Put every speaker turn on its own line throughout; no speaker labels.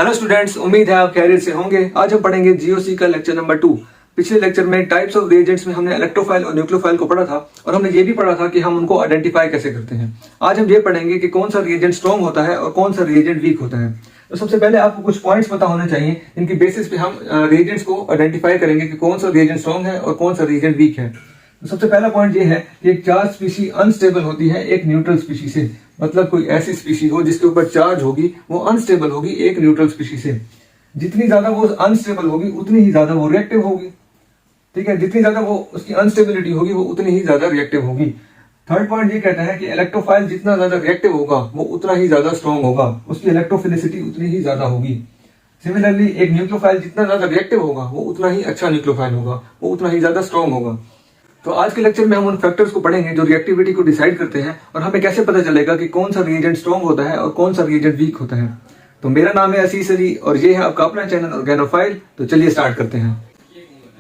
Hello students, उम्मीद है आप खैरियत से होंगे। आज हम पढ़ेंगे जीओसी का लेक्चर नंबर 2। पिछले लेक्चर में टाइप्स ऑफ रिएजेंट्स में हमने इलेक्ट्रोफाइल और न्यूक्लियोफाइल को पढ़ा था और हमने ये भी पढ़ा था कि हम उनको आइडेंटिफाई कैसे करते हैं। आज हम ये पढ़ेंगे कि कौन सा रिएजेंट स्ट्रॉन्ग होता है और कौन सा रिएजेंट वीक होता है। तो सबसे पहले आपको कुछ पॉइंट्स पता होने चाहिए, इनकी बेसिस पे हम रिएजेंट्स को आइडेंटिफाई करेंगे कि कौन सा रिएजेंट स्ट्रॉन्ग है और कौन सा रिएजेंट वीक है। तो सबसे पहला पॉइंट ये है कि एक चार्ज स्पीशी अनस्टेबल होती है एक न्यूट्रल स्पीशी से। मतलब कोई ऐसी स्पीशी हो जिसके ऊपर चार्ज होगी वो अनस्टेबल होगी एक न्यूट्रल स्पीशी से। जितनी ज्यादा वो अनस्टेबल होगी उतनी ही ज्यादा वो रिएक्टिव होगी। ठीक है, जितनी ज्यादा वो उसकी अनस्टेबिलिटी होगी वो उतनी ही ज्यादा रिएक्टिव होगी। थर्ड पॉइंट ये कहता है कि इलेक्ट्रोफाइल जितना ज्यादा रिएक्टिव होगा वो उतना ही ज्यादा स्ट्रॉन्ग होगा, उसकी इलेक्ट्रोफिलिसिटी उतनी ही ज्यादा होगी। सिमिलरली एक न्यूक्लियोफाइल जितना ज्यादा रिएक्टिव होगा वो उतना ही अच्छा न्यूक्लियोफाइल होगा, वो उतना ही ज्यादा स्ट्रॉन्ग होगा। तो आज के लेक्चर में हम उन फैक्टर्स को पढ़ेंगे जो रिएक्टिविटी को डिसाइड करते हैं और हमें कैसे पता चलेगा कि कौन सा रिएजेंट स्ट्रॉन्ग होता है और कौन सा रिएजेंट वीक होता है। तो मेरा नाम है असीस अली और ये है आपका अपना चैनल ऑर्गेनोफाइल। तो चलिए स्टार्ट करते हैं।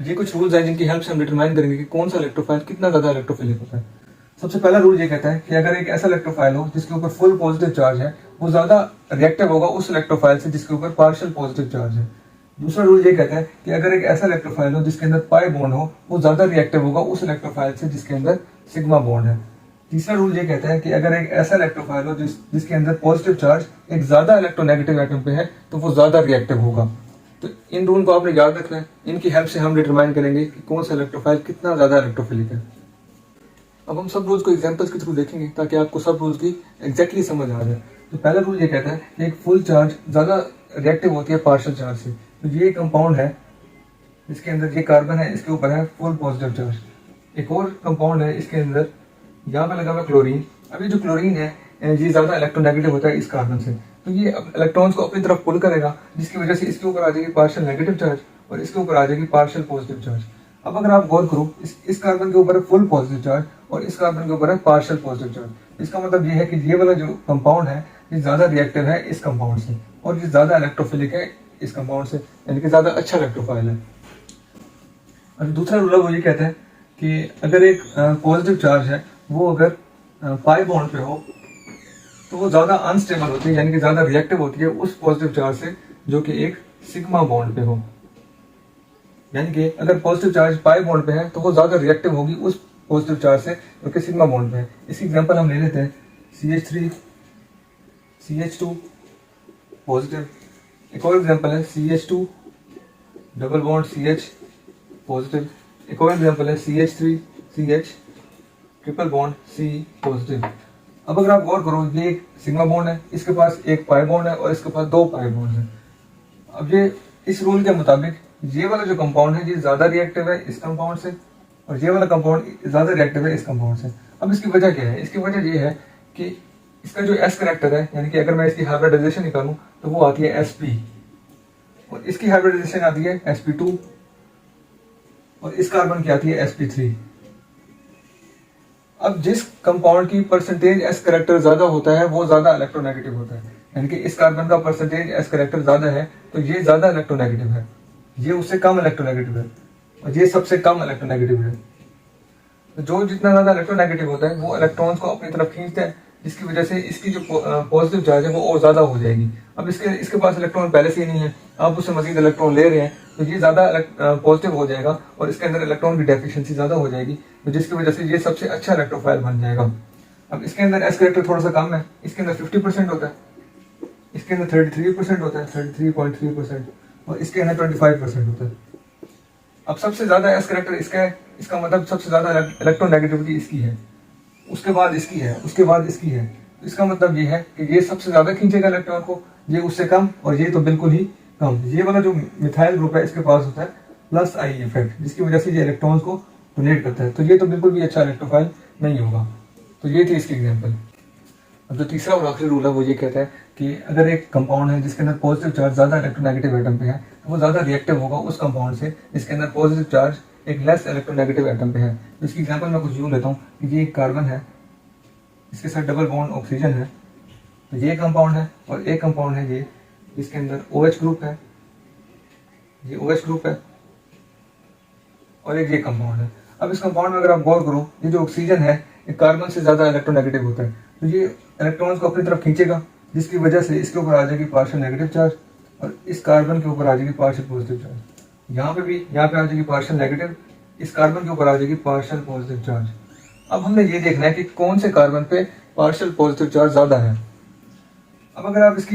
ये कुछ रूल्स हैं जिनकी हेल्प से हम डिटरमाइन करेंगे कि कौन सा इलेक्ट्रोफाइल कितना ज्यादा इलेक्ट्रोफिलिक होता है। सबसे पहला रूल ये कहता है कि अगर एक ऐसा इलेक्ट्रोफाइल हो जिसके ऊपर फुल पॉजिटिव चार्ज है वो ज्यादा रिएक्टिव होगा उस इलेक्ट्रोफाइल से जिसके ऊपर पार्शियल पॉजिटिव चार्ज है। दूसरा रूल ये कहता है कि अगर एक ऐसा इलेक्ट्रोफाइल हो जिसके अंदर पाई बॉन्ड हो वो ज्यादा रिएक्टिव होगा उस इलेक्ट्रोफाइल से जिसके अंदर सिग्मा बॉन्ड है। तीसरा रूल ये कहता है कि अगर एक ऐसा इलेक्ट्रोफाइल हो जिसके अंदर पॉजिटिव चार्ज एक ज्यादा इलेक्ट्रोनेगेटिव एटम पे है तो वो ज्यादा रिएक्टिव होगा। तो इन रूल को आपने याद रखना है, इनकी हेल्प से हम डिटरमाइन करेंगे कि कौन सा इलेक्ट्रोफाइल कितना ज्यादा इलेक्ट्रोफिलिक है। अब हम सब रूल्स को एग्जांपल्स के थ्रू देखेंगे ताकि आपको सब रूल्स की एग्जैक्टली समझ आ जाए। तो पहला रूल ये कहता है कि एक फुल चार्ज ज्यादा रिएक्टिव होती है पार्शियल चार्ज से। तो ये कंपाउंड है इसके अंदर ये कार्बन है, इसके ऊपर है फुल पॉजिटिव चार्ज। एक और कंपाउंड है इसके अंदर यहाँ पे लगा हुआ क्लोरीन। अभी जो क्लोरीन है ये ज्यादा इलेक्ट्रोनेगेटिव होता है इस कार्बन से, तो ये इलेक्ट्रॉन्स को अपनी तरफ पुल करेगा जिसकी वजह से इसके ऊपर आ जाएगी पार्शियल नेगेटिव चार्ज और इसके ऊपर आ जाएगी पार्शियल पॉजिटिव चार्ज। अब अगर आप गौर करो इस कार्बन के ऊपर है फुल पॉजिटिव चार्ज और इस कार्बन के ऊपर है पार्शियल पॉजिटिव चार्ज। इसका मतलब ये है कि ये वाला जो कंपाउंड है ये ज्यादा रिएक्टिव है इस कंपाउंड से और ये ज्यादा इलेक्ट्रोफिलिक है इस कंपाउंड से, यानी कि ज्यादा अच्छा इलेक्ट्रोफाइल है। और दूसरा रूल वो ये कहता है कि अगर एक पॉजिटिव चार्ज है वो अगर पाई बॉन्ड पे हो तो वो ज्यादा अनस्टेबल होती है, यानी कि ज्यादा रिएक्टिव होती है उस पॉजिटिव चार्ज से जो कि एक सिग्मा बॉन्ड पे हो। यानी कि अगर पॉजिटिव चार्ज पाई बॉन्ड पे है तो वो ज्यादा रिएक्टिव होगी उस पॉजिटिव चार्ज से जो कि सिग्मा बॉन्ड पे है। इसकी एग्जांपल हम ले लेते हैं CH3 CH2 पॉजिटिव। एक और एग्जांपल है CH2 double bond CH positive. एक और एग्जांपल है CH3 CH triple bond C positive. अब अगर आप गौर करो ये एक सिग्मा बॉन्ड है, इसके पास एक पाई बॉन्ड है और इसके पास दो पाई बॉन्ड है। अब ये इस रूल के मुताबिक ये वाला जो कंपाउंड है ये ज्यादा रिएक्टिव है इस कंपाउंड से और ये वाला कंपाउंड ज्यादा रिएक्टिव है इस कंपाउंड से। अब इसकी वजह क्या है? इसकी वजह ये है कि इसका जो S करेक्टर है, यानी कि अगर मैं इसकी हाइब्रिडाइजेशन निकालूं तो वो आती है Sp और इसकी हाइब्रिडाइजेशन आती है Sp2 और इस कार्बन की आती है Sp3। अब जिस कंपाउंड की परसेंटेज S करेक्टर ज्यादा होता है वो ज्यादा इलेक्ट्रोनेगेटिव होता है, यानी कि इस कार्बन का परसेंटेज S करेक्टर ज्यादा है तो ये ज्यादा इलेक्ट्रोनेगेटिव है, ये उससे कम इलेक्ट्रोनेगेटिव है और ये सबसे कम इलेक्ट्रोनेगेटिव है। तो जो जितना ज्यादा इलेक्ट्रोनेगेटिव होता है वो इलेक्ट्रॉन्स को अपनी तरफ खींचता है जिसकी वजह से इसकी जो पॉजिटिव चार्ज है वो और ज्यादा हो जाएगी। अब इसके पास इलेक्ट्रॉन पहले से ही नहीं है, आप उससे मजीद इलेक्ट्रॉन ले रहे हैं तो ये ज्यादा पॉजिटिव हो जाएगा और इसके अंदर इलेक्ट्रॉन की डेफिशिएंसी ज्यादा हो जाएगी, तो जिसकी वजह से ये सबसे अच्छा इलेक्ट्रोफाइल बन जाएगा। अब इसके अंदर S करेक्टर थोड़ा सा कम है, इसके अंदर 50% होता है, इसके अंदर 33% होता है 33.3% और इसके अंदर 25% होता है। अब सबसे ज्यादा S करेक्टर इसका है, इसका मतलब सबसे ज्यादा इलेक्ट्रोनेगेटिविटी इसकी है, उसके बाद इसकी है, उसके बाद इसकी है। तो इसका मतलब ये है कि ये सबसे ज्यादा खींचेगा इलेक्ट्रॉन को, ये उससे कम और ये तो बिल्कुल ही कम। ये वाला जो मिथाइल ग्रुप है इसके पास होता है प्लस I इफेक्ट जिसकी वजह से ये इलेक्ट्रॉन्स को डोनेट करता है, तो ये तो बिल्कुल भी अच्छा इलेक्ट्रोफाइल नहीं होगा। तो ये थी इसकी एग्जाम्पल। अब जो तीसरा और आखिरी रूल है वो ये कहता है कि अगर एक कंपाउंड है जिसके अंदर पॉजिटिव चार्ज ज्यादा इलेक्ट्रोनेगेटिव एटम पे है तो वो ज्यादा रिएक्टिव होगा उस कंपाउंड से जिसके अंदर पॉजिटिव चार्ज एक लेस इलेक्ट्रोनेगेटिव एटम पे है। तो इसकी एग्जांपल मैं कुछ यूं लेता हूँ कि ये एक कार्बन है, इसके साथ डबल बॉन्ड ऑक्सीजन है, तो ये कंपाउंड है और एक कंपाउंड है ये जिसके अंदर OH ग्रुप है, ये OH ग्रुप है और एक ये कंपाउंड है। अब इस कंपाउंड में अगर आप गौर करो ये जो ऑक्सीजन है ये कार्बन से ज्यादा इलेक्ट्रोनेगेटिव होता है, तो ये इलेक्ट्रॉन्स को अपनी तरफ खींचेगा जिसकी वजह से इसके ऊपर आ जाएगी पार्शियल नेगेटिव चार्ज और इस कार्बन के ऊपर आ जाएगी पार्शियल पॉजिटिव चार्ज। यहाँ पे आ जाएगी पार्शियल नेगेटिव, इस कार्बन के ऊपर आ जाएगी पार्शियल पॉजिटिव चार्ज। अब हमने ये देखना है कि कौन से कार्बन पे पार्शियल पॉजिटिव चार्ज ज्यादा है। अब अगर आप इस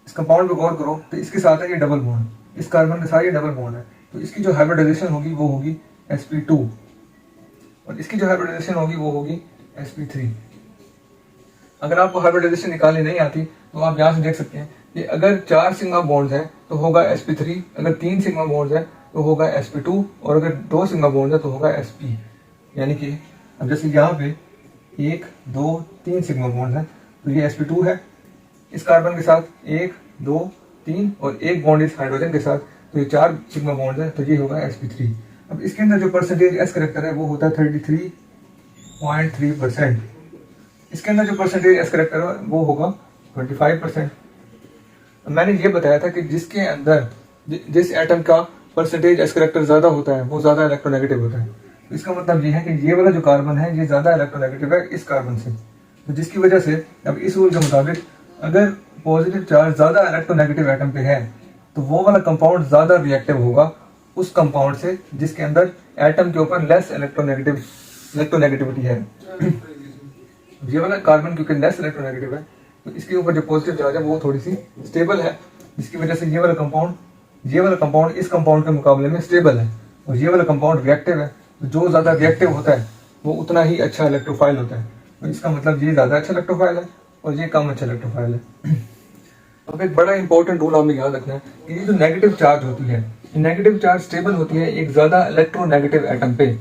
कंपाउंड पे गौर करो तो इसके साथ है ये डबल बॉन्ड, इस कार्बन के साथ ये डबल बॉन्ड है, तो इसकी जो हाइब्रिडाइजेशन होगी वो होगी sp2 और इसकी जो हाइब्रिडाइजेशन होगी वो होगी sp3। अगर आपको हाइब्रिडाइजेशन निकालनी नहीं आती तो आप यहाँ से देख सकते हैं कि अगर 4 सिग्मा बॉन्ड्स है तो होगा sp3, अगर 3 सिग्मा बॉन्ड्स है तो होगा sp2 और अगर 2 सिग्मा बॉन्ड्स है तो होगा sp। यानी कि अब जैसे यहाँ पे 1 2 3 सिग्मा बॉन्ड्स है तो ये sp2 है इस कार्बन के साथ, 1 2 3 और एक बॉन्ड इस हाइड्रोजन के साथ, तो ये 4 सिग्मा बॉन्ड है तो ये होगा sp3। अब इसके अंदर जो परसेंटेज s करेक्टर है वो होता है 33.3%। इसके अंदर जो परसेंटेज s करेक्टर है वो होगा 25%। मैंने ये बताया था कि जिसके अंदर जिस एटम का परसेंटेज s करेक्टर ज्यादा होता है वो ज्यादा इलेक्ट्रोनेगेटिव होता है। तो इसका मतलब ये है कि ये वाला जो कार्बन है ये ज्यादा इलेक्ट्रोनेगेटिव है इस कार्बन से, तो जिसकी वजह से अब इस रूल के मुताबिक अगर पॉजिटिव चार्ज ज्यादा इलेक्ट्रोनेगेटिव एटम पे है तो वो वाला कंपाउंड ज्यादा रिएक्टिव होगा उस कंपाउंड से जिसके अंदर एटम के ऊपर लेस इलेक्ट्रोनेगेटिविटी है। ये वाला कार्बन क्योंकि लेस इलेक्ट्रोनेगेटिव है तो इसके ऊपर जो पॉजिटिव चार्ज है वो थोड़ी सी स्टेबल है, जिसकी वजह से ये वाला कंपाउंड इस कंपाउंड के मुकाबले में स्टेबल है और ये वाला कंपाउंड रिएक्टिव है। तो जो ज्यादा रिएक्टिव होता है वो उतना ही अच्छा इलेक्ट्रोफाइल होता है। तो इसका मतलब ये ज्यादा अच्छा इलेक्ट्रोफाइल है और ये कम अच्छा इलेक्ट्रोफाइल है। अब एक बड़ा इंपॉर्टेंट रूल हमें याद रखना है कि ये जो नेगेटिव चार्ज होती है, नेगेटिव चार्ज स्टेबल होती है एक ज्यादा इलेक्ट्रोनेगेटिव एटम पे।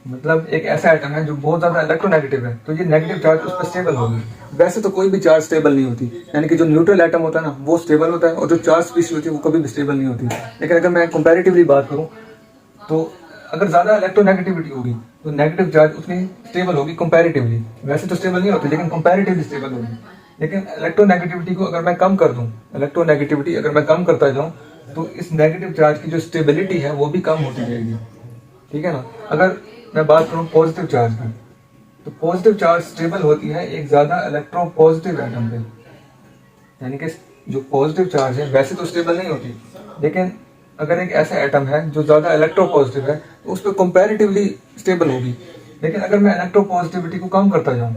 मतलब एक ऐसा एटम है जो बहुत ज्यादा इलेक्ट्रोनेगेटिव है तो ये नेगेटिव चार्ज उस पर स्टेबल होगी। वैसे तो कोई भी चार्ज स्टेबल नहीं होती, यानी कि जो न्यूट्रल एटम होता है ना वो स्टेबल होता है और जो चार्ज स्पीशीज होती है वो कभी भी स्टेबल नहीं होती। लेकिन अगर मैं कंपैरेटिवली बात करूं तो अगर ज्यादा इलेक्ट्रोनेगेटिविटी होगी तो नेगेटिव चार्ज उतनी स्टेबल होगी कंपैरेटिवली। वैसे तो स्टेबल नहीं होती लेकिन कंपैरेटिवली स्टेबल होगी। लेकिन इलेक्ट्रोनेगेटिविटी को अगर मैं कम कर दूं, इलेक्ट्रोनेगेटिविटी अगर मैं कम करता जाऊं तो इस नेगेटिव चार्ज की जो स्टेबिलिटी है वो भी कम होती जाएगी। ठीक है ना। अगर मैं बात करूं पॉजिटिव चार्ज की तो पॉजिटिव चार्ज स्टेबल होती है एक ज्यादा इलेक्ट्रो पॉजिटिव एटम पे। यानी कि जो पॉजिटिव चार्ज है वैसे तो स्टेबल नहीं होती, लेकिन अगर एक ऐसा एटम है जो ज्यादा इलेक्ट्रो पॉजिटिव है तो उस पर कंपैरेटिवली स्टेबल होगी। लेकिन अगर मैं इलेक्ट्रो पॉजिटिविटी को कम करता जाऊं,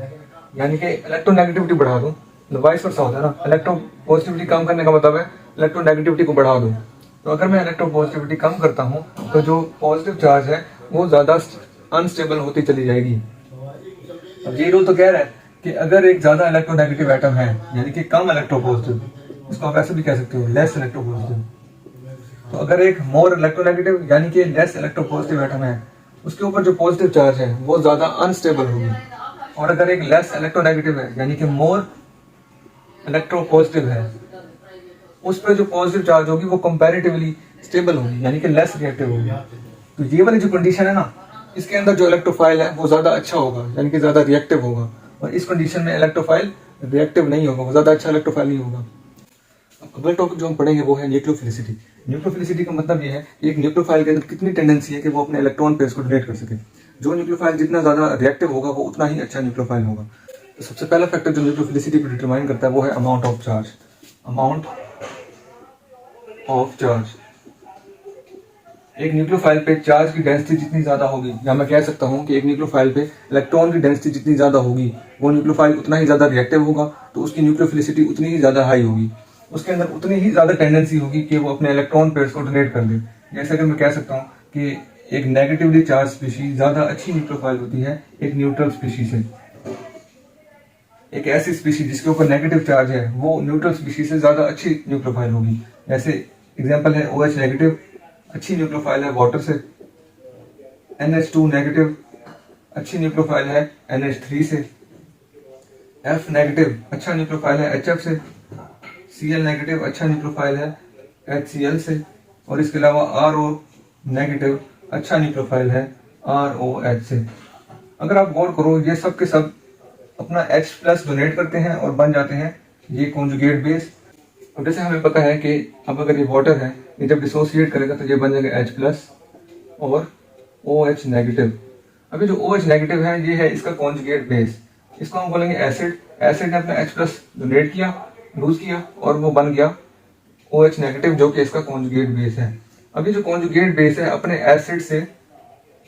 यानी कि इलेक्ट्रोनेगेटिविटी बढ़ा दूं, तो वाइस वर्सा होता है ना, इलेक्ट्रो पॉजिटिविटी कम करने का मतलब है इलेक्ट्रोनेगेटिविटी को बढ़ा दूं। तो अगर मैं इलेक्ट्रो पॉजिटिविटी कम करता हूं तो जो पॉजिटिव चार्ज है वो ज्यादा अनस्टेबल होती चली जाएगी। अब ये रूल तो कह रहा है कि अगर एक ज्यादा इलेक्ट्रोनेगेटिव एटम है यानी कि कम इलेक्ट्रोपॉजिटिव, इसको आप ऐसे भी कह सकते हो लेस इलेक्ट्रोपॉजिटिव, तो अगर एक मोर इलेक्ट्रोनेगेटिव यानी कि लेस इलेक्ट्रोपॉजिटिव एटम है उसके ऊपर जो पॉजिटिव चार्ज है वो ज्यादा अनस्टेबल होगी। और अगर एक लेस इलेक्ट्रोनेगेटिव है यानी कि मोर इलेक्ट्रोपॉजिटिव है उस पर जो पॉजिटिव चार्ज होगी वो कंपैरेटिवली स्टेबल होगी यानी कि लेस रिएक्टिव होगी। तो ये वाली जो कंडीशन है ना, इसके अंदर जो इलेक्ट्रोफाइल है वो ज्यादा अच्छा होगा यानी कि ज्यादा रिएक्टिव होगा, और इस कंडीशन में इलेक्ट्रोफाइल रिएक्टिव नहीं होगा, वो ज्यादा अच्छा इलेक्ट्रोफाइल नहीं होगा। अगला टॉपिक जो हम पढ़ेंगे वो है न्यूक्लियोफिलिसिटी। न्यूक्लियोफिलिसिटी का मतलब ये है कि एक न्यूक्लियोफाइल के अंदर कितनी टेंडेंसी है कि वो अपने इलेक्ट्रॉन पेयर्स को डोनेट कर सके। जो न्यूक्लियोफाइल जितना ज्यादा रिएक्टिव होगा वो उतना ही अच्छा न्यूक्लियोफाइल होगा। तो सबसे पहला फैक्टर जो न्यूक्लियोफिलिसिटी को डिटरमाइन करता है वो है amount of charge. Amount of charge, एक न्यूक्लियोफाइल पे चार्ज की डेंसिटी जितनी ज्यादा होगी, या मैं कह सकता हूं कि एक न्यूक्लियोफाइल पे इलेक्ट्रॉन की डेंसिटी जितनी ज्यादा होगी वो न्यूक्लियोफाइल उतना ही ज्यादा रिएक्टिव होगा, तो उसकी न्यूक्लियोफिलिसिटी उतनी ही ज्यादा हाई होगी। उसके अंदर उतनी ही ज्यादा टेंडेंसी होगी कि वो अपने इलेक्ट्रॉन पेयर्स को डोनेट कर दे। जैसे कि मैं कह सकता हूँ कि एक नेगेटिवली चार्ज स्पीशीज ज्यादा अच्छी न्यूक्लियोफाइल होती है एक न्यूट्रल स्पीशीज से। एक ऐसी स्पीशीज जिसके ऊपर नेगेटिव चार्ज है वो न्यूट्रल स्पीशीज से ज्यादा अच्छी न्यूक्लियोफाइल होगी। जैसे एग्जांपल है OH नेगेटिव अच्छी न्यूक्लियोफाइल है वाटर से, NH2 नेगेटिव अच्छी न्यूक्लियोफाइल है NH3 से, F नेगेटिव अच्छा न्यूक्लियोफाइल है HF से, Cl नेगेटिव अच्छा न्यूक्लियोफाइल है HCl से, और इसके अलावा RO नेगेटिव अच्छा न्यूक्लियोफाइल है ROH से। अगर आप गौर करो ये सब के सब अपना H+ डोनेट करते हैं और बन जाते हैं ये कॉन्जुगेट बेस। अब जैसे हमें पता है कि अब अगर ये वाटर है ये जब डिसोसिएट करेगा तो ये बन जाएगा H+ और OH नेगेटिव। अभी जो OH नेगेटिव है ये है इसका कॉन्जुगेट बेस, इसको हम बोलेंगे एसिड। एसिड ने अपना H+ डोनेट किया, लूज किया और वो बन गया OH नेगेटिव जो कि इसका कॉन्जुगेट बेस है। अभी जो कॉन्जुगेट बेस है अपने एसिड से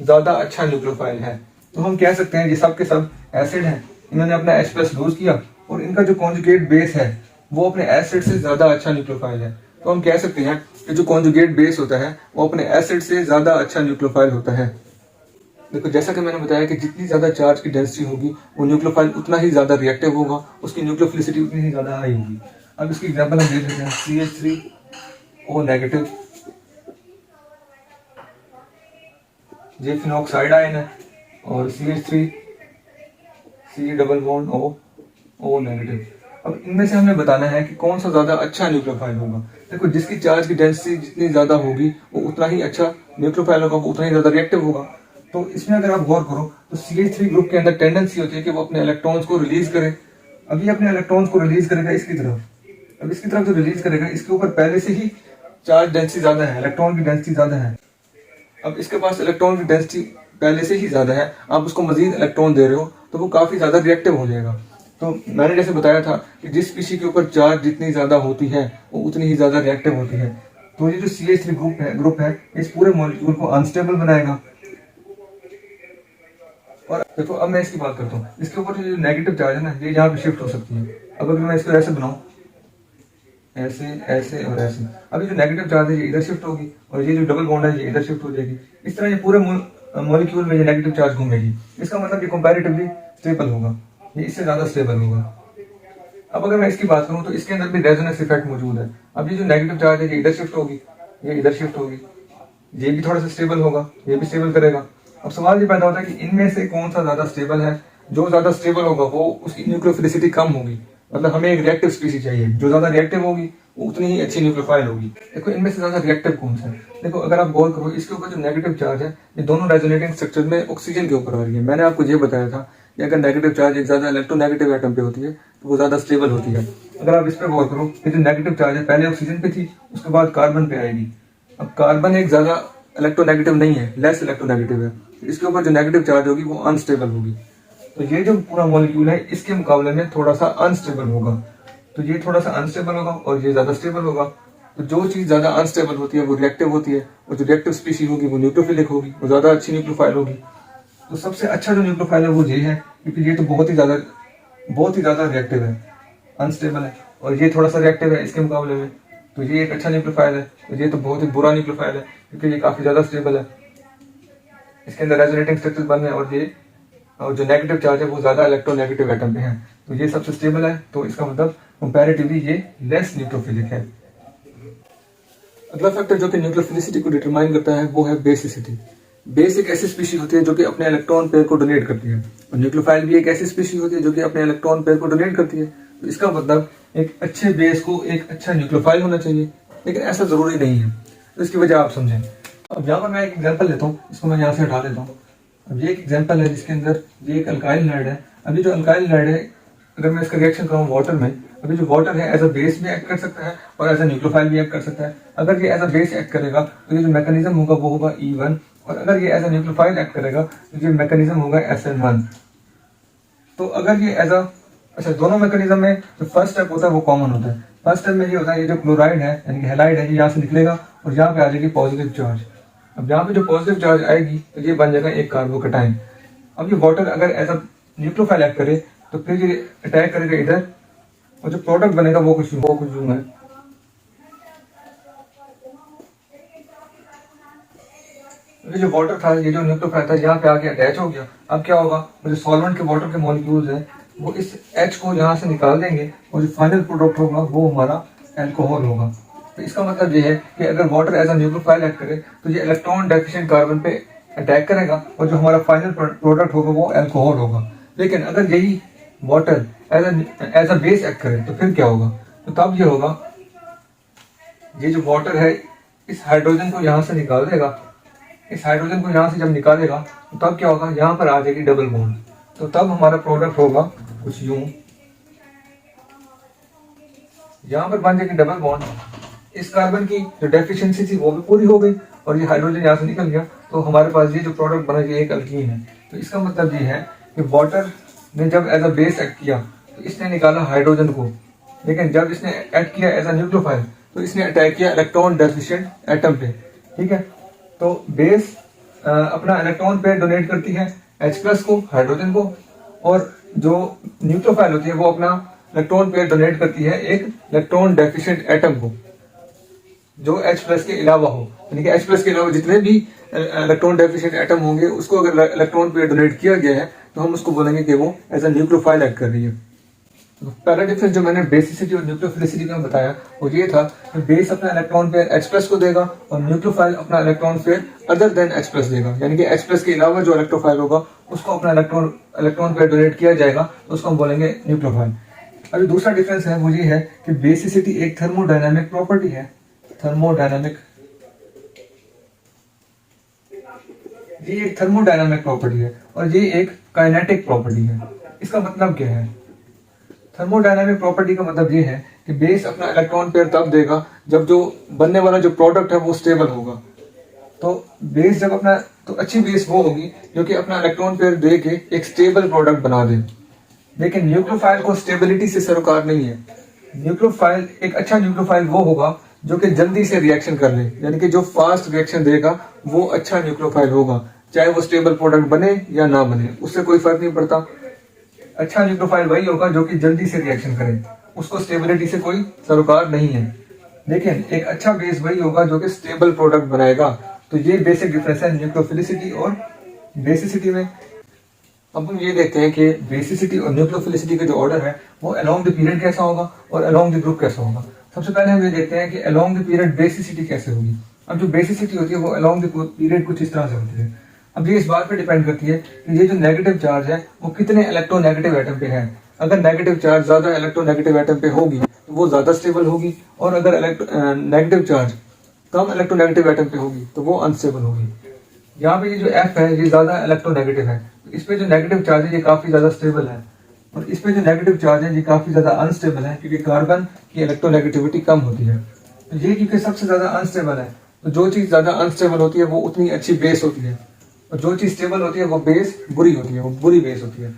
ज्यादा अच्छा न्यूक्लियोफाइल है, तो हम कह सकते हैं ये सब के सब एसिड हैं, इन्होंने अपना H+ लूज किया और इनका जो कॉन्जुगेट बेस है वो अपने एसिड से ज्यादा अच्छा न्यूक्लियोफाइल है। तो हम कह सकते हैं कि जो कॉन्जुगेट बेस होता है वो अपने एसिड से ज्यादा अच्छा न्यूक्लियोफाइल होता है। देखो जैसा कि मैंने बताया कि जितनी ज्यादा चार्ज की डेंसिटी होगी वो न्यूक्लियोफाइल उतना ही ज्यादा रिएक्टिव होगा, उसकी न्यूक्लियोफिलिसिटी उतनी ही ज्यादा हाई होगी। अब इसकी एग्जांपल हम देख लेते हैं। CH3O नेगेटिव, ये फिनॉक्साइड आयन है, और CH3 C double bond O negative. अब इनमें से हमें बताना है कि कौन सा ज्यादा अच्छा न्यूक्लियोफाइल होगा। देखो जिसकी चार्ज की डेंसिटी जितनी ज्यादा होगी वो उतना ही अच्छा न्यूक्लियोफाइल होगा, वो उतना ही ज्यादा रिएक्टिव होगा। तो इसमें अगर आप गौर करो तो CH3 ग्रुप के अंदर टेंडेंसी होती है कि वो अपने इलेक्ट्रॉन्स को रिलीज करे। अभी अपने इलेक्ट्रॉन्स को रिलीज करेगा इसकी तरफ, अब इसकी तरफ जो रिलीज करेगा इसके ऊपर पहले से ही चार्ज डेंसिटी ज्यादा है, इलेक्ट्रॉन की डेंसिटी ज्यादा है। अब इसके पास इलेक्ट्रॉन की डेंसिटी पहले से ही ज्यादा है, आप उसको मजीद इलेक्ट्रॉन दे रहे हो तो वो काफी ज्यादा रिएक्टिव हो जाएगा। तो मैंने जैसे बताया था कि जिस स्पीशी के ऊपर चार्ज जितनी ज्यादा होती है वो उतनी ही ज्यादा रिएक्टिव होती है। तो ये जो CH3 ग्रुप है इस पूरे मॉलिक्यूल को अनस्टेबल बनाएगा। और देखो अब मैं इसकी बात करता हूँ, इसके ऊपर जो नेगेटिव चार्ज है ना ये यहाँ पे शिफ्ट हो सकती है। अब अगर मैं इसको ऐसे बनाऊं, ऐसे ऐसे और ऐसे, अभी जो नेगेटिव चार्ज है ये इधर शिफ्ट होगी और ये जो डबल बॉन्ड है ये इधर शिफ्ट हो जाएगी। इस तरह ये पूरे मॉलिक्यूल में ये नेगेटिव चार्ज घूमेगी। इसका मतलब ये कंपैरेटिवली स्टेबल होगा, ये इससे ज्यादा स्टेबल होगा। अब अगर मैं इसकी बात करूं तो इसके अंदर भी रेजोनेंस इफेक्ट मौजूद है। अब ये जो नेगेटिव चार्ज है ये इधर शिफ्ट होगी, ये इधर शिफ्ट होगी, ये भी थोड़ा सा स्टेबल होगा, ये भी स्टेबल करेगा। अब सवाल ये पैदा होता है कि इनमें से कौन सा ज्यादा स्टेबल है। जो ज्यादा स्टेबल होगा वो उसकी न्यूक्लियोफिलिसिटी कम होगी, मतलब हमें एक रिएक्टिव स्पीशीज चाहिए। जो ज्यादा रिएक्टिव होगी वो उतनी ही अच्छी न्यूक्लियोफाइल होगी। देखो इनमें से ज्यादा रिएक्टिव कौन सा है। देखो अगर आप गौर करो इसके ऊपर जो नेगेटिव चार्ज है ये दोनों रेजोनेटिंग स्ट्रक्चर में ऑक्सीजन के ऊपर आ रही है। मैंने आपको ये बताया था कि अगर नेगेटिव चार्ज एक ज्यादा इलेक्ट्रोनेगेटिव एटम पे होती है तो वो ज्यादा स्टेबल होती है। अगर आप इस पर गौर करो कि जो नेगेटिव चार्ज है पहले ऑक्सीजन पे थी उसके बाद कार्बन पे आएगी। अब कार्बन एक ज्यादा इलेक्ट्रोनेगेटिव नहीं है, लेस इलेक्ट्रोनेगेटिव है, इसके ऊपर जो नेगेटिव चार्ज होगी वो अनस्टेबल होगी। तो ये जो पूरा मॉलिक्यूल है इसके मुकाबले में थोड़ा सा अनस्टेबल होगा। तो ये थोड़ा सा अनस्टेबल होगा और ये ज्यादा स्टेबल होगा। तो जो चीज ज्यादा अनस्टेबल होती है वो रिएक्टिव होती है, और जो रिएक्टिव स्पीशी होगी वो न्यूक्लियोफिलिक होगी, वो ज्यादा अच्छी न्यूक्लियोफाइल होगी। तो सबसे अच्छा जो न्यूक्लियोफाइल है वो ये है, क्योंकि ये तो बहुत ही ज्यादा रिएक्टिव है, अनस्टेबल है, और ये थोड़ा सा रिएक्टिव है इसके मुकाबले में। तो ये एक अच्छा न्यूक्लियोफाइल है। तो ये तो बहुत ही बुरा न्यूक्लियोफाइल है क्योंकि ये काफी ज्यादा स्टेबल है, इसके अंदर रेजोनेटिंग स्ट्रक्चर बन है, और जो नेगेटिव चार्ज है वो ज्यादा इलेक्ट्रोनेगेटिव एटम पे है। तो ये सबसे स्टेबल है, तो इसका मतलब कंपैरेटिवली ये लेस न्यूक्लियोफिलिक है। अगला फैक्टर जो कि न्यूक्लियोफिलिसिटी को डिटरमाइन करता है वो है बेसिसिटी। बेस एक ऐसी स्पीशी होती है जो कि अपने इलेक्ट्रॉन पेयर को डोनेट करती है, और न्यूक्लियोफाइल भी एक ऐसी स्पीशी होती है जो कि अपने इलेक्ट्रॉन पेयर को डोनेट करती है। तो इसका मतलब एक अच्छे बेस को एक अच्छा न्यूक्लियोफाइल होना चाहिए, लेकिन ऐसा जरूरी नहीं है। तो इसकी वजह आप समझें। अब यहाँ पर मैं एक एग्जांपल लेता हूँ, इसको मैं यहाँ से हटा देता हूँ। अब ये एक एग्जांपल है जिसके अंदर ये एक अल्काइल लाइड है। अभी जो अल्काइल लाइड है अगर मैं इसका रिएक्शन करूँ वाटर में, अभी जो वाटर है एज अ बेस भी एक्ट कर सकता है और एज अ न्यूक्लियोफाइल भी एक्ट कर सकता है। अगर ये एज अ बेस एक्ट करेगा तो ये जो मैकेनिज्म होगा वो होगा E1, और अगर ये एज अ न्यूक्लियोफाइल एक्ट करेगा तो ये मैकेनिज्म होगा SN1। तो अगर ये एज अ अच्छा दोनों मैकेनिज्म में जो फर्स्ट स्टेप होता है वो कॉमन होता है। फर्स्ट स्टेप में ये होता है ये जो क्लोराइड है यानी कि हैलाइड है ये यहाँ से निकलेगा और यहाँ पे आ जाएगी पॉजिटिव चार्ज। अब यहाँ पे जो पॉजिटिव चार्ज आएगी तो ये बन जाएगा एक कार्बोकैटायन। अब ये वाटर अगर एज अ न्यूक्लियोफाइल एक्ट करे तो फिर ये अटैक करेगा इधर, और जो प्रोडक्ट बनेगा वो कुछ यूं है। ये जो वाटर था ये जो न्यूक्लियोफाइल था यहाँ पे आके अटैच हो गया। अब क्या होगा, जो सॉल्वेंट के वाटर के मॉलिक्यूल्स हैं वो इस H को यहाँ से निकाल देंगे और जो फाइनल प्रोडक्ट होगा वो हमारा अल्कोहल होगा। तो इसका मतलब ये है कि अगर water as a nucleophile act करे तो ये इलेक्ट्रॉन डेफिशिएंट कार्बन पे अटैक करेगा और जो हमारा फाइनल प्रोडक्ट होगा वो अल्कोहल होगा। लेकिन अगर यही water as a base act करे तो फिर क्या होगा, तो तब ये होगा ये जो वाटर है इस हाइड्रोजन को यहाँ से निकाल देगा। इस हाइड्रोजन को यहाँ से जब निकालेगा तो तब क्या होगा, यहाँ पर आ जाएगी डबल बॉन्ड। तो तब हमारा प्रोडक्ट होगा कुछ यूं, यहाँ पर बन जाएगी डबल बॉन्ड। इस कार्बन की जो डेफिशिएंसी थी वो भी पूरी हो गई और ये हाइड्रोजन यहाँ से निकल गया। तो हमारे पास ये जो प्रोडक्ट बना ये एक अल्कीन है। तो इसका मतलब ये है कि वाटर ने जब एज अ बेस एक्ट किया तो इसने निकाला हाइड्रोजन को, लेकिन जब इसने एक्ट किया एज अ न्यूक्लियोफाइल तो इसने अटैक किया इलेक्ट्रॉन डेफिशिएंट एटम पे, ठीक है। तो बेस अपना इलेक्ट्रॉन पेयर डोनेट करती है H+ को, हाइड्रोजन को, और जो न्यूक्लियोफाइल होती है वो अपना इलेक्ट्रॉन पेयर डोनेट करती है एक इलेक्ट्रॉन डेफिशिएंट एटम को जो H+ के अलावा हो, यानी कि H+ के अलावा जितने भी इलेक्ट्रॉन डेफिशिएंट एटम होंगे उसको अगर इलेक्ट्रॉन पेयर डोनेट किया गया है तो हम उसको बोलेंगे कि वो एज अ न्यूक्लियोफाइल एक्ट कर रही है। तो पहला डिफरेंस जो मैंने बेसिसिटी और न्यूक्लियोफिलिसिटी का बताया वो ये था कि बेस अपना इलेक्ट्रॉन पेयर H+ को देगा और न्यूक्लियोफाइल अपना electron pair other than H+ देगा, यानी कि H+ के अलावा जो इलेक्ट्रोफाइल होगा उसको अपना इलेक्ट्रॉन पेयर डोनेट किया जाएगा तो उसको हम बोलेंगे न्यूक्लियोफाइल। अभी दूसरा डिफरेंस है वो ये है कि बेसिसिटी एक थर्मोडायनामिक प्रॉपर्टी है, थर्मोडायनामिक, ये एक थर्मोडायनामिक प्रॉपर्टी है और ये एक काइनेटिक प्रॉपर्टी है। इसका मतलब क्या है? थर्मोडायनामिक प्रॉपर्टी का मतलब ये है कि बेस अपना इलेक्ट्रॉन पेयर तब देगा जब जो बनने वाला जो प्रोडक्ट है वो स्टेबल होगा। तो बेस जब अपना, तो अच्छी बेस वो होगी जो कि अपना इलेक्ट्रॉन पेयर दे के एक स्टेबल प्रोडक्ट बना दे। लेकिन न्यूक्लियोफाइल को स्टेबिलिटी से सरोकार नहीं है। न्यूक्लियोफाइल, एक अच्छा न्यूक्लियोफाइल वो होगा जो कि जल्दी से रिएक्शन कर ले, यानी कि जो फास्ट रिएक्शन देगा वो अच्छा न्यूक्लियोफाइल होगा, चाहे वो स्टेबल प्रोडक्ट बने या ना बने, उससे कोई फर्क नहीं पड़ता। अच्छा न्यूक्लियोफाइल वही होगा जो कि जल्दी से रिएक्शन करे, उसको स्टेबिलिटी से कोई सरोकार नहीं है। लेकिन एक अच्छा बेस वही होगा जो कि स्टेबल प्रोडक्ट बनाएगा। तो ये बेसिक डिफरेंस है न्यूक्लियोफिलिसिटी और बेसिसिटी में। अब हम ये देखते हैं कि बेसिसिटी और न्यूक्लियोफिलिसिटी का जो ऑर्डर है वो अलोंग द पीरियड कैसा होगा और अलोंग द ग्रुप कैसा होगा। सबसे पहले हम ये देखते हैं कि अलोंग द पीरियड बेसिसिटी कैसे होगी। अब जो बेसिसिटी होती है वो अलोंग द पीरियड कुछ इस तरह से होती है। अब ये इस बात पे डिपेंड करती है कि ये जो नेगेटिव चार्ज है वो कितने इलेक्ट्रोनेगेटिव एटम पे है। अगर नेगेटिव चार्ज ज्यादा इलेक्ट्रोनेगेटिव एटम पे होगी तो वो ज्यादा स्टेबल होगी, और अगर नेगेटिव चार्ज कम इलेक्ट्रोनेगेटिव एटम पे होगी तो वो अनस्टेबल होगी। यहाँ पे ये जो F है ये ज्यादा इलेक्ट्रोनेगेटिव है, तो इस पे जो नेगेटिव चार्ज है ये काफी ज्यादा स्टेबल है, और इस पे जो नेगेटिव चार्ज है ये काफी ज्यादा अनस्टेबल है क्योंकि कार्बन की इलेक्ट्रोनेगेटिविटी कम होती है। तो ये क्योंकि सबसे ज्यादा अनस्टेबल है, तो जो चीज ज्यादा अनस्टेबल होती है वो उतनी अच्छी बेस होती है, और जो चीज स्टेबल होती है वो बेस बुरी होती है, वो बुरी बेस होती है।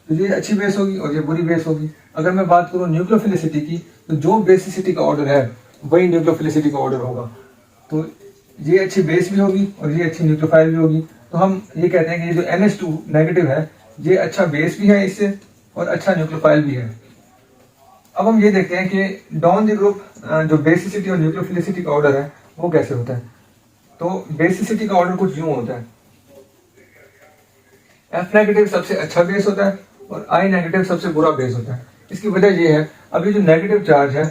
तो ये अच्छी बेस होगी और ये बुरी बेस होगी। अगर मैं बात करूँ न्यूक्लियोफिलिसिटी की, तो जो बेसिसिटी का ऑर्डर है वही न्यूक्लियोफिलिसिटी का ऑर्डर होगा। तो ये अच्छी बेस भी होगी और ये अच्छी न्यूक्लियोफाइल भी होगी। तो हम ये कहते हैं कि ये जो NH2 नेगेटिव है ये अच्छा बेस भी है इससे और अच्छा न्यूक्लियोफाइल भी है। अब हम ये देखते हैं कि डाउन द ग्रुप जो बेसिसिटी और न्यूक्लियोफिलिसिटी का ऑर्डर है वो कैसे होता है। तो बेसिसिटी का ऑर्डर कुछ यूं होता है, F नेगेटिव सबसे अच्छा बेस होता है और I नेगेटिव सबसे बुरा बेस होता है। इसकी वजह ये है, अभी जो नेगेटिव चार्ज है,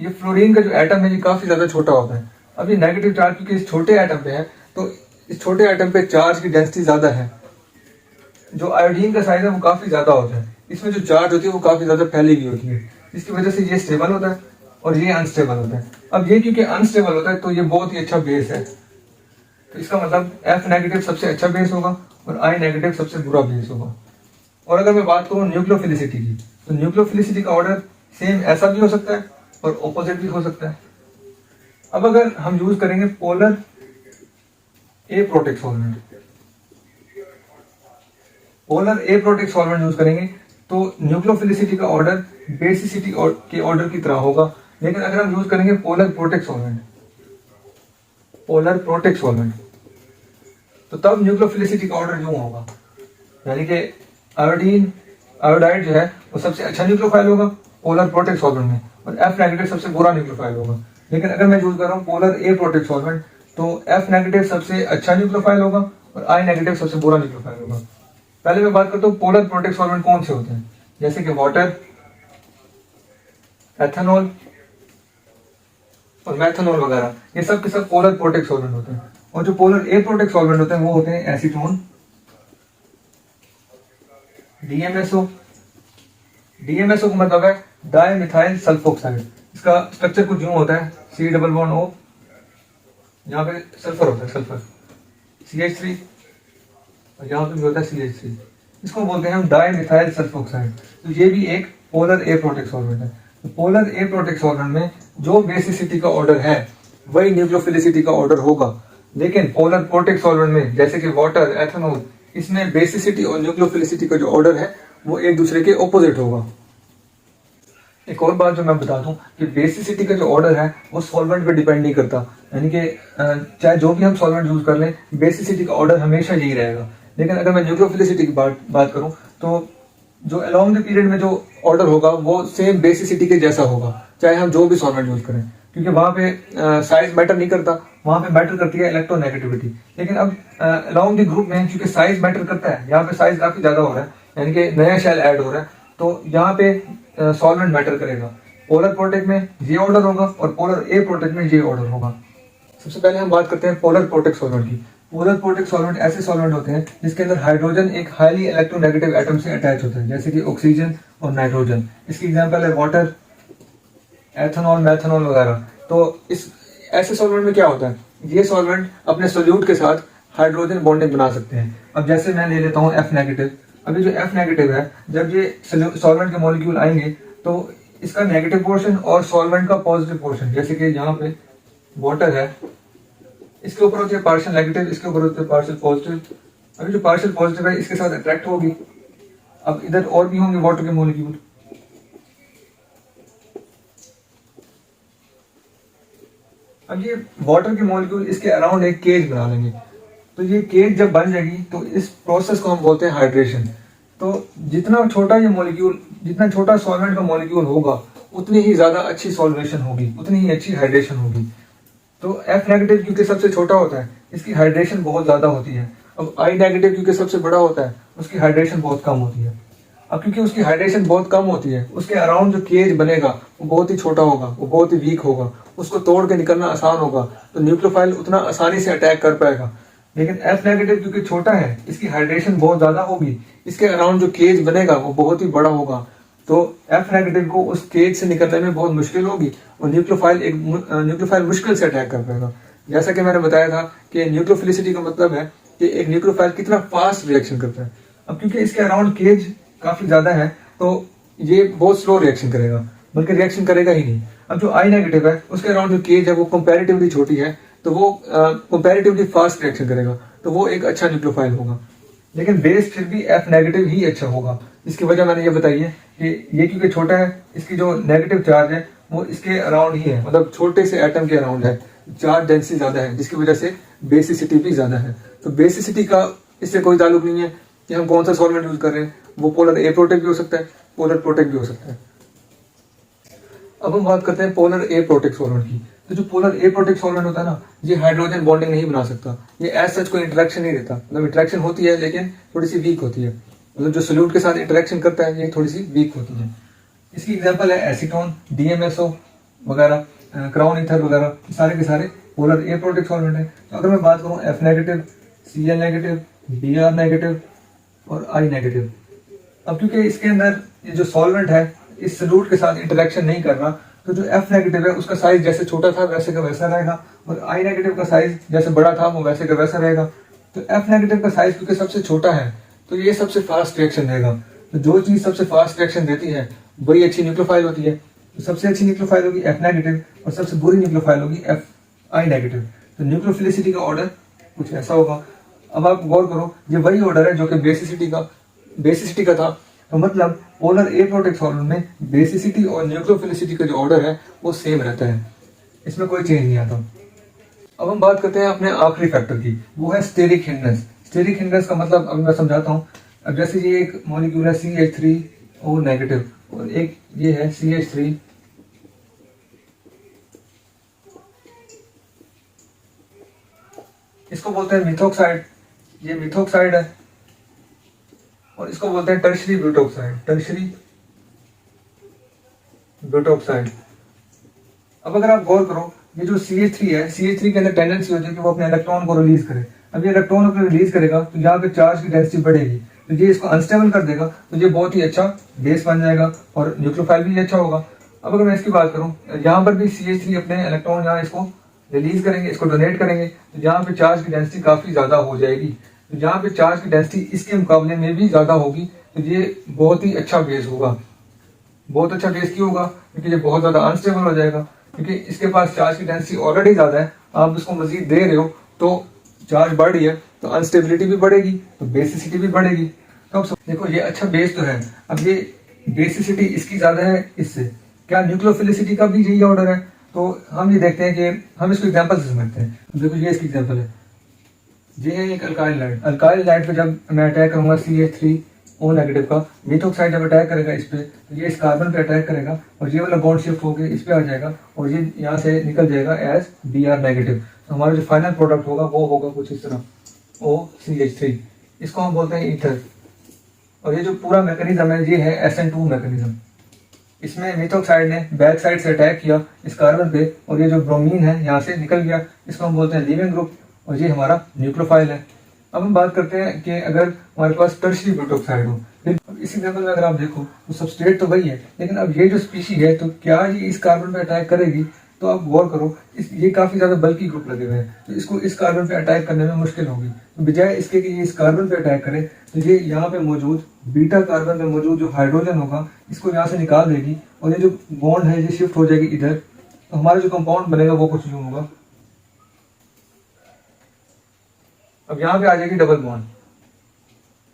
ये फ्लोरीन का जो एटम है ये काफी ज्यादा छोटा होता है। अब ये नेगेटिव चार्ज क्योंकि इस छोटे एटम पे है, तो इस छोटे एटम पे चार्ज की डेंसिटी ज्यादा है। जो आयोडीन का साइज है वो काफी ज्यादा होता है, इसमें जो चार्ज होती है वो काफी ज्यादा फैली हुई होती है, इसकी वजह से ये स्टेबल होता है और ये अनस्टेबल होता है। अब ये क्योंकि अनस्टेबल होता है तो ये बहुत ही अच्छा बेस है। तो इसका मतलब F नेगेटिव सबसे अच्छा बेस होगा और I नेगेटिव सबसे बुरा बेस होगा। और अगर मैं बात करूँ न्यूक्लियोफिलिसिटी की, तो न्यूक्लियोफिलिसिटी का ऑर्डर सेम ऐसा भी हो सकता है और ऑपोजिट भी हो सकता है। अब अगर हम यूज करेंगे polar aprotic solvent, polar aprotic solvent use करेंगे तो न्यूक्लियोफिलिसिटी का ऑर्डर बेसिसिटी के ऑर्डर की तरह होगा। लेकिन अगर हम यूज करेंगे polar protic solvent, polar protic solvent, तो तब न्यूक्लियोफिलिसिटी का ऑर्डर यूं होगा, यानी कि आयोडाइड जो है वो सबसे अच्छा न्यूक्लियोफाइल होगा पोलर प्रोटिक सॉल्वेंट में, और F नेगेटिव सबसे बुरा न्यूक्लियोफाइल होगा। लेकिन अगर मैं यूज कर रहा हूँ पोलर ए प्रोटिक सॉल्वेंट, तो F नेगेटिव सबसे अच्छा न्यूक्लियोफाइल होगा और I नेगेटिव सबसे बुरा न्यूक्लियोफाइल होगा। पहले मैं बात करता हूँ पोलर प्रोटिक सॉल्वेंट कौन से होते हैं, जैसे कि वाटर, एथेनॉल और मैथेनॉल वगैरह, ये सब के सब पोलर प्रोटिक सॉल्वेंट होते हैं। और जो पोलर ए प्रोटिक सॉल्वेंट होते हैं वो होते हैं एसीटोन, DMSO। DMSO का मतलब है डाइमिथाइल सल्फोक्साइड। इसका स्ट्रक्चर कुछ यूं होता है, C डबल बॉन्ड O, यहाँ पे सल्फर होता है, सल्फर CH3, और यहाँ पे भी होता है CH3। इसको बोलते हैं हम डाइमिथाइल सल्फोक्साइड। तो ये भी एक पोलर ए प्रोटिक सॉल्वेंट है। तो पोलर ए प्रोटिक सॉल्वेंट में जो बेसिसिटी का ऑर्डर है वही न्यूक्लियोफिलिसिटी का ऑर्डर होगा। लेकिन पोलर प्रोटिक सॉल्वेंट में जैसे कि वाटर, एथेनॉल, इसमें बेसिसिटी और न्यूक्लियोफिलिसिटी का जो ऑर्डर है वो एक दूसरे के ऑपोजिट होगा। एक और बात जो मैं बता दूं कि बेसिसिटी का जो ऑर्डर है वो सॉल्वेंट पे डिपेंड नहीं करता, यानी कि चाहे जो भी हम सॉल्वेंट यूज कर लें बेसिसिटी का ऑर्डर हमेशा यही रहेगा। लेकिन अगर मैं न्यूक्लियोफिलिसिटी की बात करूं तो जो अलोंग द पीरियड में जो ऑर्डर होगा वो सेम बेसिसिटी के जैसा होगा, चाहे हम जो भी सॉल्वेंट यूज करें, क्योंकि वहां पे साइज मैटर नहीं करता, वहां पे मैटर करती है इलेक्ट्रोनेगेटिविटी। लेकिन अब अलोंग द ग्रुप में क्योंकि साइज मैटर करता है, यहाँ पे साइज काफी ज्यादा हो रहा है, यानी कि नया शेल ऐड हो रहा है, तो यहाँ पे सॉल्वेंट मैटर करेगा। पोलर प्रोटेक्ट में ये ऑर्डर होगा और पोलर ए प्रोटेक्ट में ये ऑर्डर होगा। सबसे पहले हम बात करते हैं पोलर प्रोटेक्ट सॉल्वेंट की। पोलर प्रोटेक्ट सॉल्वेंट ऐसे सॉल्वेंट होते हैं जिसके अंदर हाइड्रोजन एक हाईली इलेक्ट्रोनेगेटिव एटम से अटैच होता है, जैसे कि ऑक्सीजन और नाइट्रोजन। इसकी एग्जांपल है वाटर, एथेनॉल, मेथेनॉल वगैरह। तो इस ऐसे सॉल्वेंट में क्या होता है, ये सॉल्वेंट अपने सोल्यूट के साथ हाइड्रोजन बॉन्डिंग बना सकते हैं। अब जैसे मैं ले लेता हूँ F नेगेटिव। अभी जो F नेगेटिव है, जब ये सॉल्वेंट के मॉलिक्यूल आएंगे तो इसका नेगेटिव पोर्शन और सॉल्वेंट का पॉजिटिव पोर्शन, जैसे कि यहाँ पे वाटर है, इसके ऊपर होती है पार्शियल नेगेटिव, इसके ऊपर होती है पार्शियल पॉजिटिव। अभी जो पार्शियल पॉजिटिव है इसके साथ अट्रैक्ट होगी। अब इधर और भी होंगे वाटर के मॉलिक्यूल। अब ये वाटर के मॉलिक्यूल इसके अराउंड एक केज बना लेंगे। तो ये केज जब बन जाएगी तो इस प्रोसेस को हम बोलते हैं हाइड्रेशन। तो जितना छोटा ये मॉलिक्यूल, जितना छोटा सॉल्वेंट का मॉलिक्यूल होगा उतनी ही ज्यादा अच्छी सॉल्वेशन होगी, उतनी ही अच्छी हाइड्रेशन होगी। तो F नेगेटिव क्योंकि सबसे छोटा होता है इसकी हाइड्रेशन बहुत ज्यादा होती है। अब I नेगेटिव क्योंकि सबसे बड़ा होता है उसकी हाइड्रेशन बहुत कम होती है। अब क्योंकि उसकी हाइड्रेशन बहुत कम होती है, उसके अराउंड जो केज बनेगा वो बहुत ही छोटा होगा, वो बहुत ही वीक होगा, उसको तोड़ के निकलना आसान होगा, तो न्यूक्लियोफाइल उतना आसानी से अटैक कर पाएगा। लेकिन F नेगेटिव क्योंकि छोटा है इसकी हाइड्रेशन बहुत ज्यादा होगी, इसके अराउंड जो केज बनेगा वो बहुत ही बड़ा होगा, तो F नेगेटिव को उस केज से निकलने में बहुत मुश्किल होगी और न्यूक्लियोफाइल मुश्किल से अटैक कर पाएगा। जैसा कि मैंने बताया था कि न्यूक्लियोफिलिसिटी का मतलब है कि एक न्यूक्लियोफाइल कितना फास्ट रिएक्शन करता है। अब क्योंकि इसके अराउंड केज काफी ज्यादा है तो ये बहुत स्लो रिएक्शन करेगा, बल्कि रिएक्शन करेगा ही नहीं। अब जो I नेगेटिव है उसके अराउंड जो केज है वो कंपैरेटिवली छोटी है, तो वो कंपैरेटिवली फास्ट रिएक्शन करेगा, तो वो एक अच्छा न्यूक्लियोफाइल होगा। लेकिन बेस फिर भी F नेगेटिव ही अच्छा होगा। इसकी वजह मैंने ये बताई है कि ये क्योंकि छोटा है, इसकी जो नेगेटिव चार्ज है वो इसके अराउंड ही है, मतलब छोटे से एटम के अराउंड है, चार्ज डेंसिटी ज्यादा है, जिसकी वजह से बेसिसिटी भी ज्यादा है। तो बेसिसिटी का इससे कोई ताल्लुक नहीं है कि हम कौन सा सॉल्वेंट यूज कर रहे हैं, वो पोलर ए प्रोटेक्ट भी हो सकता है, पोलर प्रोटेक्ट भी हो सकता है। अब हम बात करते हैं पोलर ए प्रोटेक्ट सॉल्वेंट की। तो जो पोलर ए प्रोटेक्ट सॉल्वेंट होता है ना, ये हाइड्रोजन बॉन्डिंग नहीं बना सकता, ये एज सच कोई इंटरेक्शन नहीं देता, मतलब इंटरेक्शन होती है लेकिन थोड़ी सी वीक होती है, मतलब जो सोल्यूट के साथ इंटरेक्शन करता है ये थोड़ी सी वीक होती है। इसकी एग्जांपल है एसीटोन, DMSO वगैरह, क्राउन ईथर वगैरह, सारे के सारे पोलर ए प्रोटेक्ट सॉल्वेंट है। तो अगर मैं बात करूँ F negative, Cl negative, Br negative और I नेगेटिव, अब क्योंकि इसके अंदर ये जो सॉल्वेंट है इस सोल्यूट के साथ इंटरेक्शन नहीं कर रहा, तो जो F नेगेटिव है उसका साइज जैसे छोटा था वैसे का वैसा रहेगा, और I नेगेटिव का साइज जैसे बड़ा था वो वैसे का वैसा रहेगा। तो F नेगेटिव का साइज क्योंकि सबसे छोटा है तो ये सबसे फास्ट रिएक्शन देगा। तो जो चीज सबसे फास्ट रिएक्शन देती है वही अच्छी न्यूक्लियोफाइल होती है। तो सबसे अच्छी न्यूक्लियोफाइल होगी F नेगेटिव और सबसे बुरी न्यूक्लियोफाइल होगी I नेगेटिव। तो न्यूक्लियोफिलिसिटी का ऑर्डर कुछ ऐसा होगा। अब आप गौर करो, ये वही ऑर्डर है जो कि बेसिसिटी का था। तो मतलब पोलर ए प्रोटेक्ट सॉल्वेंट में बेसिसिटी और न्यूक्लियोफिलिसिटी का जो ऑर्डर है वो सेम रहता है, इसमें कोई चेंज नहीं आता। अब हम बात करते हैं अपने आखिरी फैक्टर की, वो है स्टेरिक हिंड्रेंस। स्टेरिक हिंड्रेंस का मतलब अब मैं समझाता हूँ। अब जैसे ये एक मॉलिक्यूल है CH3O नेगेटिव और एक ये है CH3, इसको बोलते हैं मिथोक्साइड, ये मिथोक्साइड है, और इसको बोलते हैं टर्शरी ब्यूटोक्साइड। अब अगर आप गौर करो, ये जो CH3 है, CH3 के अंदर टेंडेंसी होती है कि वो अपने इलेक्ट्रॉन को रिलीज करे। अब ये इलेक्ट्रॉन को रिलीज करेगा तो यहाँ पे चार्ज की डेंसिटी बढ़ेगी, तो ये इसको अनस्टेबल कर देगा, तो ये बहुत ही अच्छा बेस बन जाएगा और न्यूक्लियोफाइल भी अच्छा होगा। अब अगर मैं इसकी बात करूँ, यहाँ पर भी CH3 अपने इलेक्ट्रॉन यहाँ इसको रिलीज करेंगे, इसको डोनेट करेंगे, तो यहाँ पे चार्ज की डेंसिटी काफी ज्यादा हो जाएगी। तो यहाँ पे चार्ज की डेंसिटी इसके मुकाबले में भी ज्यादा होगी, तो ये बहुत ही अच्छा बेस होगा। बहुत अच्छा बेस क्यों होगा? क्योंकि ये बहुत ज्यादा अनस्टेबल हो जाएगा, क्योंकि इसके पास चार्ज की डेंसिटी ऑलरेडी ज्यादा है, आप इसको मजीद दे रहे हो तो चार्ज बढ़ रही है, तो अनस्टेबिलिटी भी बढ़ेगी, तो बेसिसिटी भी बढ़ेगी। तो अब देखो ये अच्छा बेस तो है, अब ये बेसिसिटी इसकी ज्यादा है इससे, क्या न्यूक्लियोफिलिसिटी का भी यही ऑर्डर है? तो हम ये देखते हैं कि हम इसको एग्जांपल से समझते हैं। देखो ये इसकी एग्जांपल है, ये है एक अल्काइल लाइट। अल्काइल लाइट पे जब मैं अटैक करूंगा CH3O नेगेटिव का, मिथोक्साइड जब अटैक करेगा इस पे, तो ये इस कार्बन पे अटैक करेगा और ये वाला बॉन्ड शिफ्ट होकर इस पे आ जाएगा और ये यहाँ से निकल जाएगा एज Br नेगेटिव। तो हमारा जो फाइनल प्रोडक्ट होगा वो होगा कुछ इस तरह OCH3। इसको हम बोलते हैं ईथर। और ये जो पूरा मैकेनिज्म है ये है SN2 मैकेनिज्म। इसमें मिथोक्साइड ने बैक साइड से अटैक किया इस कार्बन पे और ये जो ब्रोमीन है यहाँ से निकल गया, इसको हम बोलते हैं लीविंग ग्रुप और ये हमारा न्यूक्लियोफाइल है। अब हम बात करते हैं कि अगर हमारे पास टर्शियरी ब्यूटोक्साइड हो, फिर इस एग्जाम्पल में अगर आप देखो तो सबस्ट्रेट तो वही है, लेकिन अब ये जो स्पीशीज है तो क्या ये इस कार्बन पे अटैक करेगी? तो आप गौर करो, ये काफी ज्यादा बल्की ग्रुप लगे हुए हैं, तो इसको इस कार्बन पे अटैक करने में मुश्किल होगी। तो बजाय इसके कि ये इस कार्बन पे अटैक करे, तो ये यहाँ पे मौजूद बीटा कार्बन पे मौजूद जो हाइड्रोजन होगा इसको यहाँ से निकाल देगी और ये जो बॉन्ड है ये शिफ्ट हो जाएगी इधर। तो हमारा जो कंपाउंड बनेगा वो कुछ यूं होगा। अब यहाँ पे आ जाएगी डबल बॉन्ड,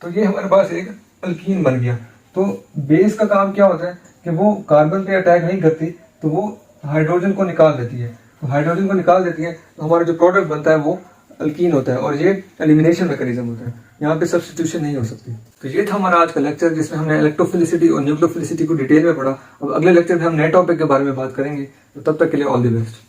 तो ये हमारे पास एक अल्कीन बन गया। तो बेस का काम क्या होता है कि वो कार्बन पे अटैक नहीं करती, तो वो हाइड्रोजन को निकाल देती है। तो हाइड्रोजन को निकाल देती है तो हमारा जो प्रोडक्ट बनता है वो अल्कीन होता है और ये एलिमिनेशन मैकेनिज्म होता है, यहाँ पे सब्स्टिट्यूशन नहीं हो सकती। तो ये था हमारा आज का लेक्चर जिसमें हमने इलेक्ट्रोफिलिसिटी और न्यूक्लियोफिलिसिटी को डिटेल में पढ़ा। अब अगले लेक्चर में हम नए टॉपिक के बारे में बात करेंगे, तो तब तक के लिए ऑल द बेस्ट।